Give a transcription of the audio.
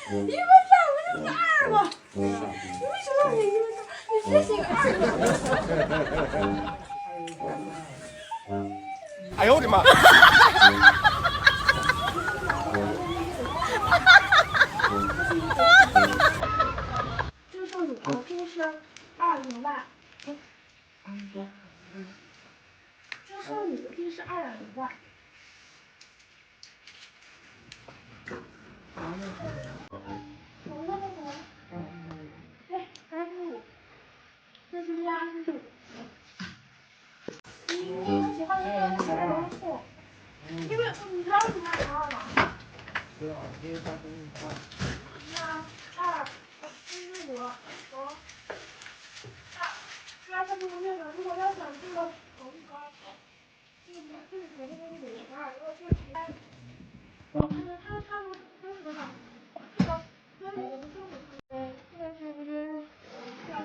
1分3不就是2吗？你为什么要写1分3？你直接写个2。哎呦我的妈！这是你的，这是2，明白？这是你的，这是2两明白？这是鸭，这是你喜欢这个错，因为你知道为什么要2吗？那2是5和它是不是那个？如果要想这个同一个，这个肯定是5和2，如果这其他，它们都是多少？这个跟我们正比，这个是不是？这个。